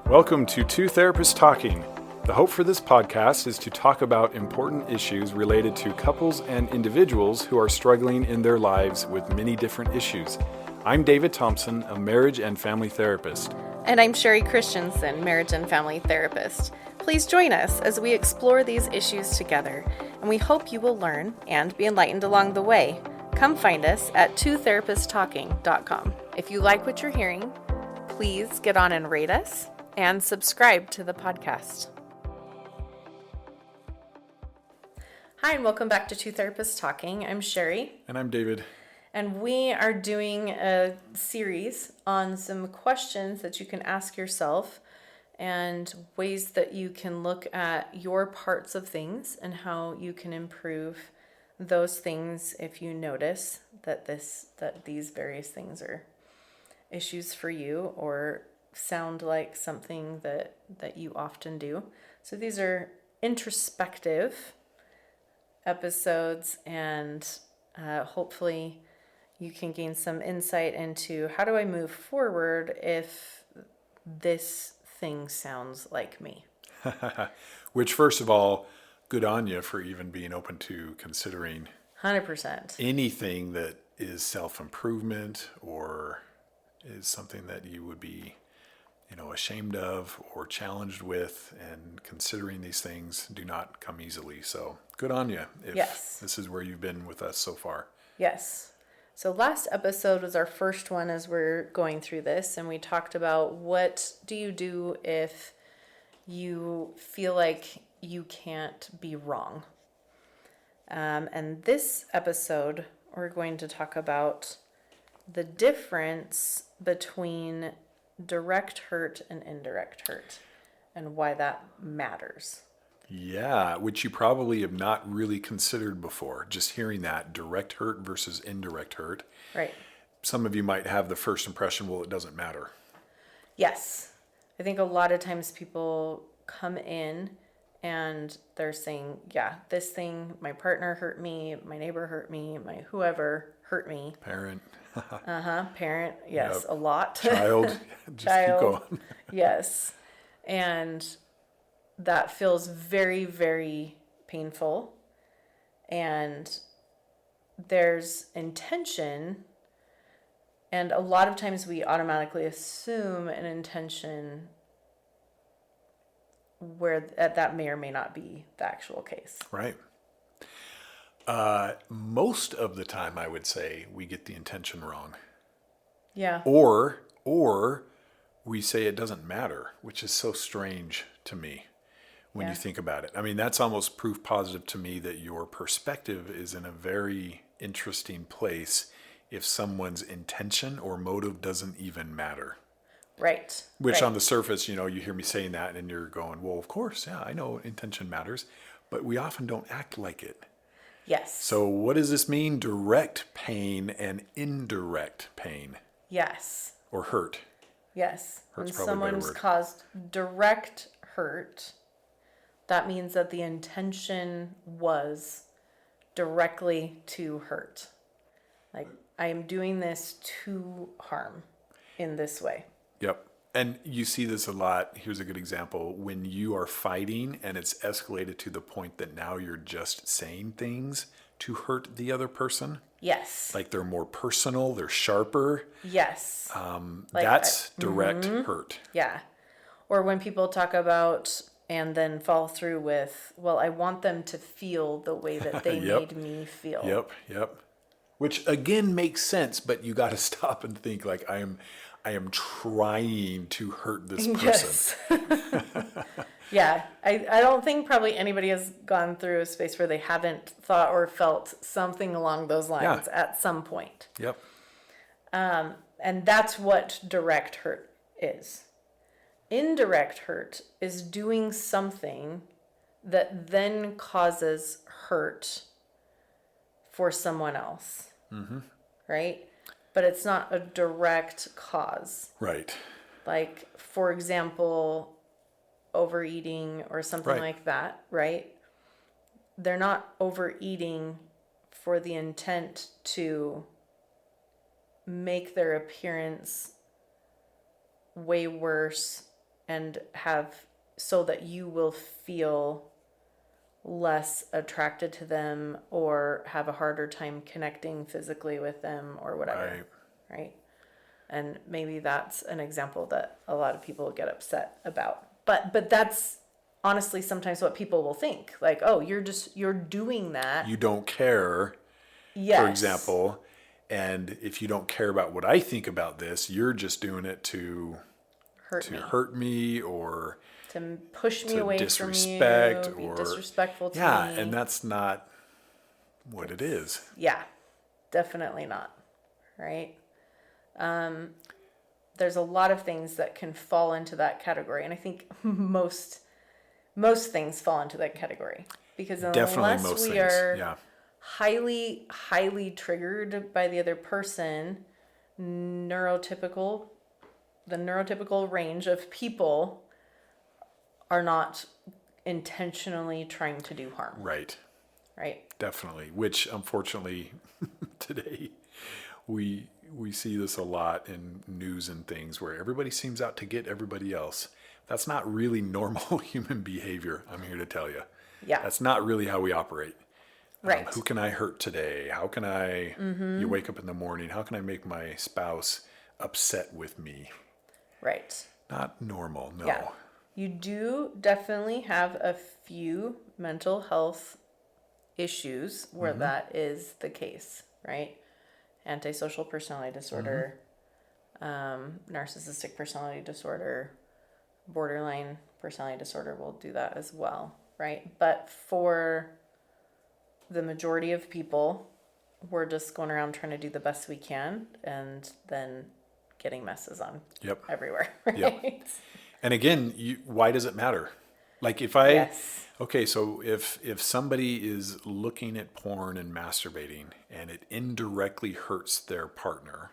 Welcome to Two Therapists Talking. The hope for this podcast is to talk about important issues related to couples and individuals who are struggling in their lives with many different issues. I'm David Thompson, a marriage and family therapist. And I'm Sherie Christensen, marriage and family therapist. Please join us as we explore these issues together, and we hope you will learn and be enlightened along the way. Come find us at twotherapisttalking.com. If you like what you're hearing, please get on and rate us and subscribe to the podcast. Hi, and welcome back to Two Therapists Talking. I'm Sherie. And I'm David. And we are doing a series on some questions that you can ask yourself and ways that you can look at your parts of things and how you can improve those things if you notice that these various things are issues for you or sound like something that you often do. So these are introspective episodes, and hopefully you can gain some insight into how do I move forward if this thing sounds like me. Which, first of all, good on you for even being open to considering 100%. anything that is self-improvement or is something that you would be ashamed of or challenged with, and considering these things do not come easily. So good on you if Yes. This is where you've been with us so far. Yes. So last episode was our first one as we're going through this, and we talked about what do you do if you feel like you can't be wrong. And this episode, we're going to talk about the difference between direct hurt and indirect hurt and why that matters. Yeah, which you probably have not really considered before. Just hearing that, direct hurt versus indirect hurt. Right. Some of you might have the first impression, well, it doesn't matter. Yes. I think a lot of times people come in and they're saying, yeah, this thing, my partner hurt me, my neighbor hurt me, my whoever hurt me. Parent. Parent, yes, Yep. a lot. Child. Just Child. keep going. Yes. And that feels very, very painful. And there's intention. And a lot of times we automatically assume an intention where that may or may not be the actual case. Right. Most of the time, I would say we get the intention wrong. Yeah. Or we say it doesn't matter, which is so strange to me when you think about it. I mean, that's almost proof positive to me that your perspective is in a very interesting place if someone's intention or motive doesn't even matter. Right. Which right. on the surface, you hear me saying that and you're going, well, of course, yeah, I know intention matters, but we often don't act like it. Yes. So what does this mean? Direct pain and indirect pain. Yes. Or hurt. Yes. Hurt's When probably a better someone's word. caused direct hurt, that means that the intention was directly to hurt. Like, I am doing this to harm in this way. Yep. And you see this a lot. Here's a good example. When you are fighting and it's escalated to the point that now you're just saying things to hurt the other person. Yes. Like they're more personal, they're sharper. Yes. That's direct hurt. Yeah. Or when people talk about and then fall through with, well, I want them to feel the way that they Yep. made me feel. Yep. Which again makes sense, but you got to stop and think like I am trying to hurt this person. Yes. Yeah. I don't think probably anybody has gone through a space where they haven't thought or felt something along those lines at some point. Yep. And that's what direct hurt is. Indirect hurt is doing something that then causes hurt for someone else. Mm-hmm. Right? But it's not a direct cause. Right. Like, for example, overeating or something like that, right? They're not overeating for the intent to make their appearance way worse and have so that you will feel less attracted to them or have a harder time connecting physically with them or whatever. Right. And maybe that's an example that a lot of people get upset about. But that's honestly sometimes what people will think. Like, oh, you're doing that. You don't care, Yes. for example. And if you don't care about what I think about this, you're just doing it to hurt me or to push me away disrespect from you, or be disrespectful to me. Yeah, and that's not what it is. Yeah, definitely not. Right? There's a lot of things that can fall into that category, and I think most things fall into that category because unless we are highly, highly triggered by the other person, the neurotypical range of people are not intentionally trying to do harm. Right. Right. Definitely. Which unfortunately today we see this a lot in news and things where everybody seems out to get everybody else. That's not really normal human behavior, I'm here to tell you. Yeah. That's not really how we operate. Right. Who can I hurt today? How can I, you wake up in the morning, how can I make my spouse upset with me? Right. Not normal, no. Yeah. You do definitely have a few mental health issues where that is the case, right? Antisocial personality disorder, narcissistic personality disorder, borderline personality disorder will do that as well, right? But for the majority of people, we're just going around trying to do the best we can and then getting messes on everywhere, right? Yep. And again, why does it matter? Like if okay, so if somebody is looking at porn and masturbating and it indirectly hurts their partner.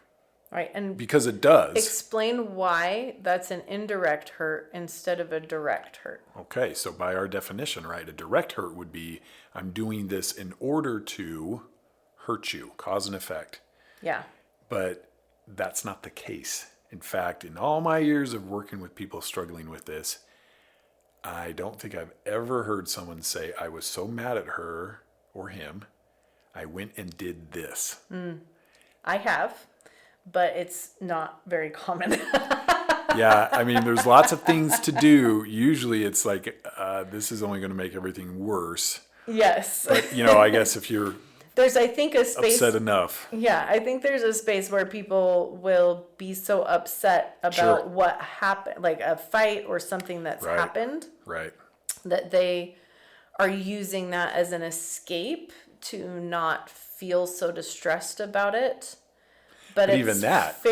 Right. And because it does. Explain why that's an indirect hurt instead of a direct hurt. Okay, so by our definition, right, a direct hurt would be I'm doing this in order to hurt you, cause and effect. Yeah. But that's not the case. In fact, in all my years of working with people struggling with this, I don't think I've ever heard someone say, I was so mad at her or him, I went and did this. I have, but it's not very common. Yeah, I mean, there's lots of things to do. Usually it's like, this is only going to make everything worse. Yes. But, I guess if you're there's, I think, a space upset enough. Yeah, I think there's a space where people will be so upset about what happened, like a fight or something that's happened. Right. That they are using that as an escape to not feel so distressed about it. But it's even that.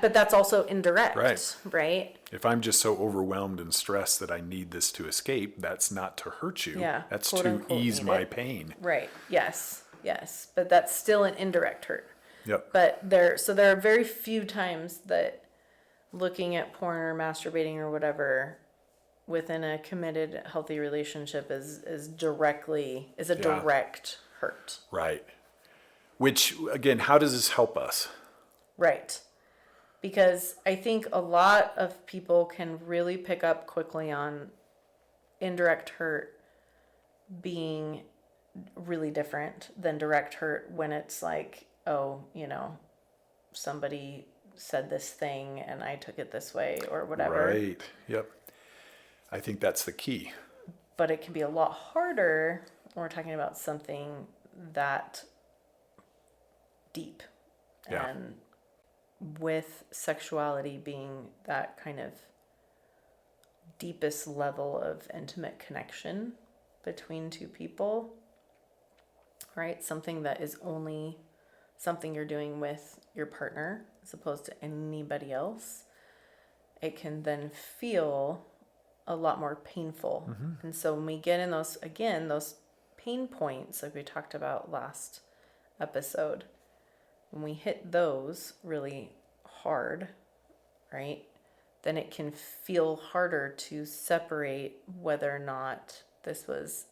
But that's also indirect. Right. If I'm just so overwhelmed and stressed that I need this to escape, that's not to hurt you. Yeah. That's to ease my pain. Right. Yes. But that's still an indirect hurt. Yep. But there are very few times that looking at porn or masturbating or whatever within a committed, healthy relationship is a direct hurt. Right. Which, again, how does this help us? Right. Because I think a lot of people can really pick up quickly on indirect hurt being really different than direct hurt when it's like, oh, somebody said this thing and I took it this way or whatever. Right. Yep. I think that's the key. But it can be a lot harder when we're talking about something that deep. Yeah. And with sexuality being that kind of deepest level of intimate connection between two people, right? Something that is only something you're doing with your partner as opposed to anybody else. It can then feel a lot more painful. Mm-hmm. And so when we get in those pain points, like we talked about last episode, when we hit those really hard, right, then it can feel harder to separate whether or not this was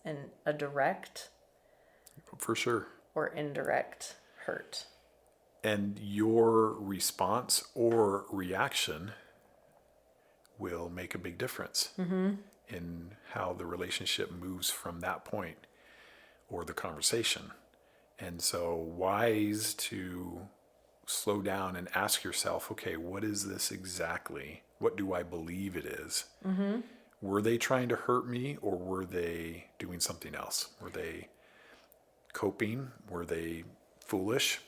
a direct, for sure, or indirect hurt. And your response or reaction will make a big difference in how the relationship moves from that point or the conversation. And so wise to slow down and ask yourself, okay, what is this exactly? What do I believe it is? Were they trying to hurt me, or were they doing something else? Were they coping? Were they foolish?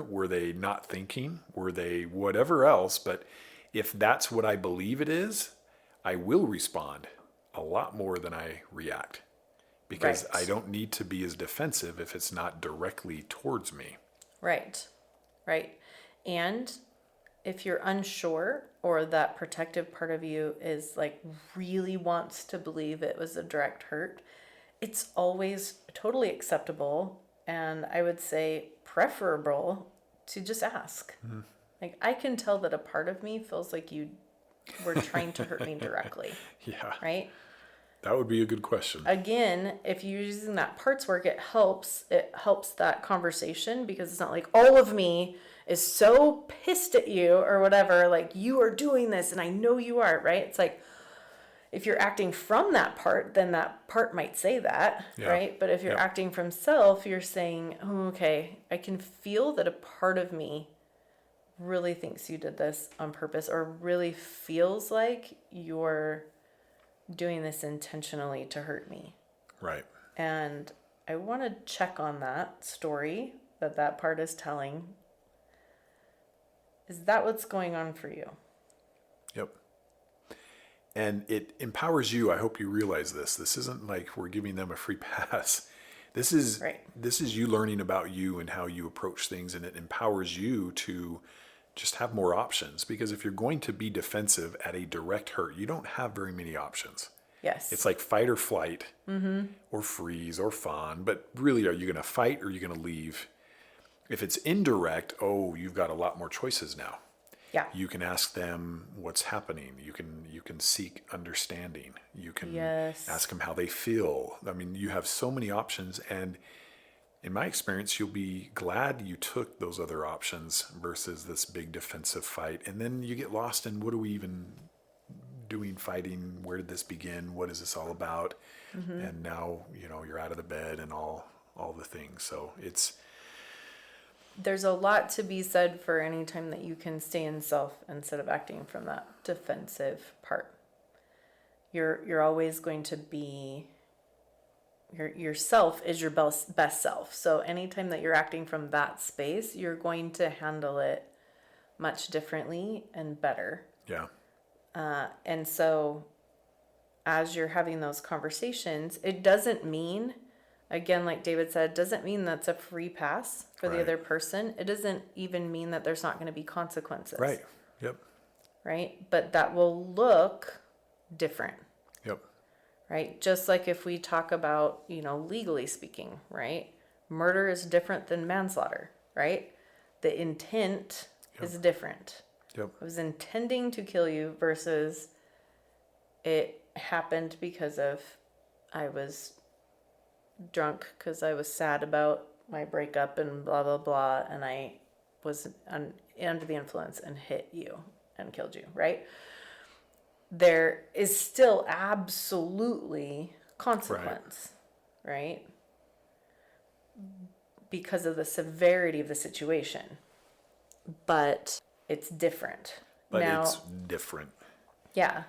Were they not thinking? Were they whatever else? But if that's what I believe it is, I will respond a lot more than I react, because Right. I don't need to be as defensive if it's not directly towards me. Right. Right. And if you're unsure, or that protective part of you is like really wants to believe it was a direct hurt, it's always totally acceptable, and I would say preferable, to just ask. Like, I can tell that a part of me feels like you were trying to hurt me directly, Yeah, right? that would be a good question. Again, if you're using that parts work, it helps that conversation, because it's not like all of me is so pissed at you or whatever, like you are doing this and I know you are, right? It's like, if you're acting from that part, then that part might say that, Yeah. right? But if you're Yep. acting from self, you're saying, oh, okay, I can feel that a part of me really thinks you did this on purpose, or really feels like you're doing this intentionally to hurt me. Right. And I want to check on that story that part is telling. Is that what's going on for you? Yep. And it empowers you. I hope you realize this. This isn't like we're giving them a free pass. This is Right. this is you learning about you and how you approach things, and it empowers you to just have more options, because if you're going to be defensive at a direct hurt, you don't have very many options. Yes. It's like fight or flight, or freeze or fawn. But really, are you going to fight, or are you going to leave? If it's indirect, you've got a lot more choices now. Yeah. You can ask them what's happening. You can seek understanding. You can Yes. ask them how they feel. I mean, you have so many options, and in my experience, you'll be glad you took those other options versus this big defensive fight. And then you get lost in, what are we even doing fighting? Where did this begin? What is this all about? And now, you're out of the bed and all the things. So There's a lot to be said for any time that you can stay in self instead of acting from that defensive part. You're always going to be, yourself is your best self. So anytime that you're acting from that space, you're going to handle it much differently and better. yeah, And so as you're having those conversations, it doesn't mean, again, like David said, doesn't mean that's a free pass for the Right. other person. It doesn't even mean that there's not going to be consequences. right. Yep, Right? But that will look different. yep, Right? Just like if we talk about, legally speaking, right? Murder is different than manslaughter, right? The intent is different. yep, I was intending to kill you versus it happened because of I was drunk because I was sad about my breakup and blah, blah, blah. And I was under the influence and hit you and killed you, right? There is still absolutely consequence, right? Because of the severity of the situation. But it's different. but Now, it's different. yeah.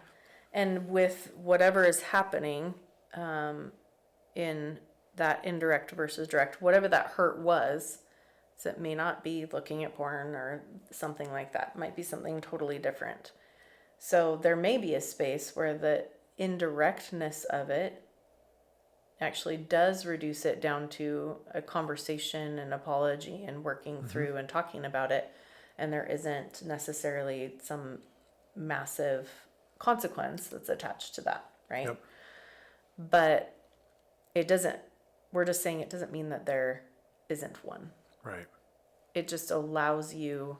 And with whatever is happening in that indirect versus direct, whatever that hurt was, so it may not be looking at porn or something like that. It might be something totally different. So there may be a space where the indirectness of it actually does reduce it down to a conversation and apology and working through and talking about it. And there isn't necessarily some massive consequence that's attached to that, right? Yep. But we're just saying it doesn't mean that there isn't one. Right. It just allows you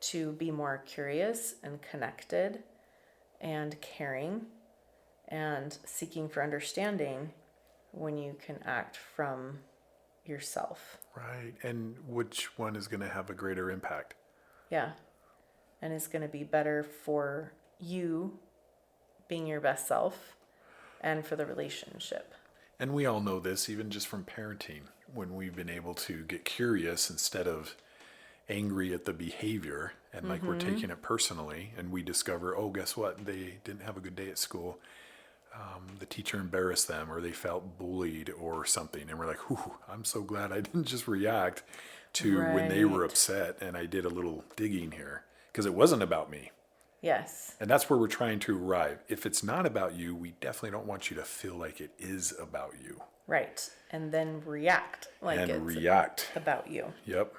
to be more curious and connected and caring and seeking for understanding when you can act from yourself. Right. And which one is going to have a greater impact? Yeah. And it's going to be better for you being your best self and for the relationship. And we all know this even just from parenting, when we've been able to get curious instead of angry at the behavior and like we're taking it personally, and we discover, oh, guess what? They didn't have a good day at school. The teacher embarrassed them, or they felt bullied or something. And we're like, whew, I'm so glad I didn't just react to when they were upset, and I did a little digging here because it wasn't about me. Yes. And that's where we're trying to arrive. If it's not about you, we definitely don't want you to feel like it is about you. Right. And then react like it's about you. Yep.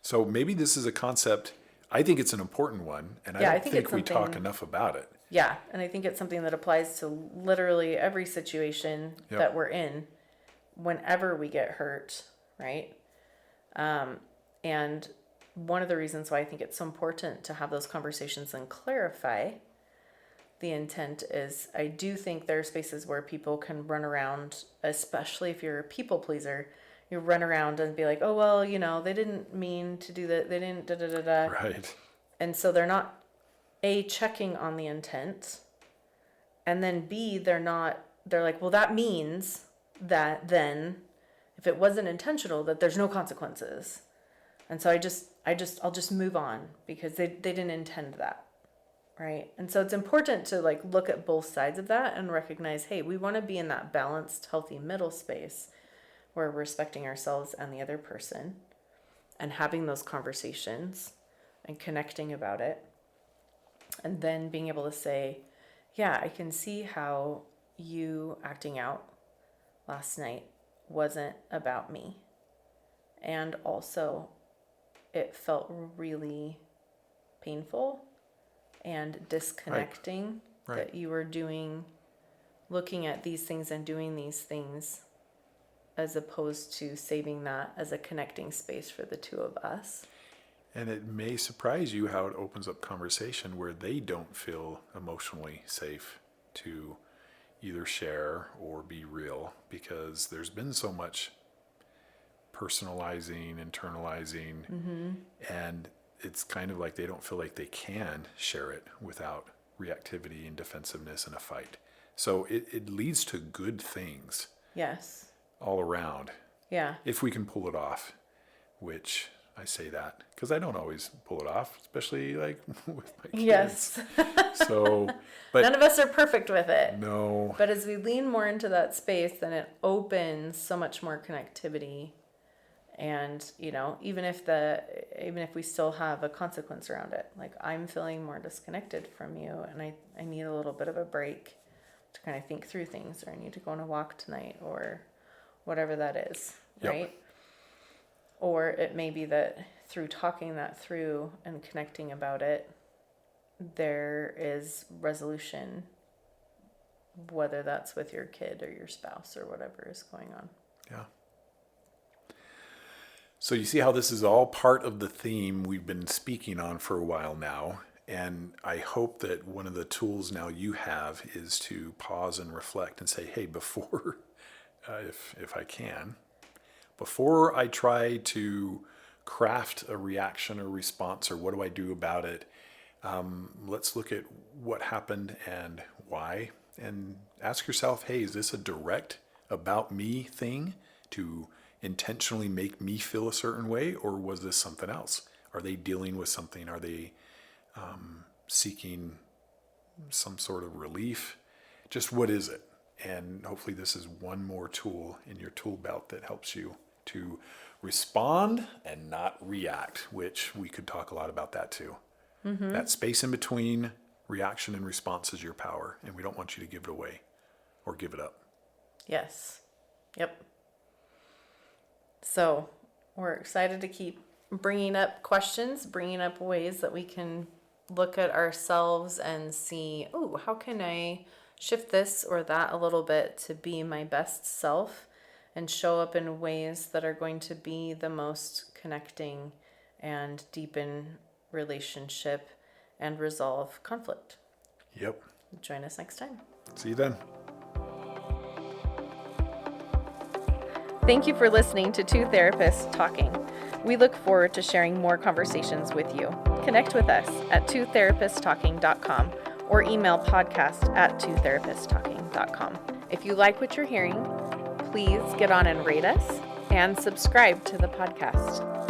So maybe this is a concept. I think it's an important one, and I don't think we talk enough about it. Yeah, and I think it's something that applies to literally every situation that we're in whenever we get hurt, right? And one of the reasons why I think it's so important to have those conversations and clarify the intent is I do think there are spaces where people can run around, especially if you're a people pleaser, you run around and be like, oh, well, they didn't mean to do that. They didn't da-da-da-da. Right. And so they're not, A, checking on the intent, and then B, they're like, well, that means that then if it wasn't intentional, that there's no consequences. And so I'll just move on because they didn't intend that. Right. And so it's important to like look at both sides of that and recognize, hey, we want to be in that balanced, healthy middle space where we're respecting ourselves and the other person and having those conversations and connecting about it. And then being able to say, yeah, I can see how you acting out last night wasn't about me. And also, it felt really painful and disconnecting that you were looking at these things and doing these things as opposed to saving that as a connecting space for the two of us. And it may surprise you how it opens up conversation where they don't feel emotionally safe to either share or be real because there's been so much personalizing, internalizing, and it's kind of like they don't feel like they can share it without reactivity and defensiveness in a fight. So it leads to good things. Yes. All around. Yeah. If we can pull it off, which I say that because I don't always pull it off, especially like with my kids. Yes. So, but none of us are perfect with it. No. But as we lean more into that space, then it opens so much more connectivity. And, even if we still have a consequence around it, like I'm feeling more disconnected from you and I need a little bit of a break to kind of think through things, or I need to go on a walk tonight or whatever that is, right? Or it may be that through talking that through and connecting about it, there is resolution, whether that's with your kid or your spouse or whatever is going on. Yeah. So you see how this is all part of the theme we've been speaking on for a while now. And I hope that one of the tools now you have is to pause and reflect and say, hey, before, if I can, before I try to craft a reaction or response or what do I do about it, let's look at what happened and why. And ask yourself, hey, is this a direct about me thing to intentionally make me feel a certain way, or was this something else? Are they dealing with something? Are they seeking some sort of relief? Just what is it? And hopefully this is one more tool in your tool belt that helps you to respond and not react, which we could talk a lot about that too. That space in between reaction and response is your power, and we don't want you to give it away or give it up. Yes. Yep. So we're excited to keep bringing up questions, bringing up ways that we can look at ourselves and see, oh, how can I shift this or that a little bit to be my best self and show up in ways that are going to be the most connecting and deepen relationship and resolve conflict. Yep. Join us next time. See you then. Thank you for listening to Two Therapists Talking. We look forward to sharing more conversations with you. Connect with us at twotherapisttalking.com or email podcast@twotherapisttalking.com. If you like what you're hearing, please get on and rate us and subscribe to the podcast.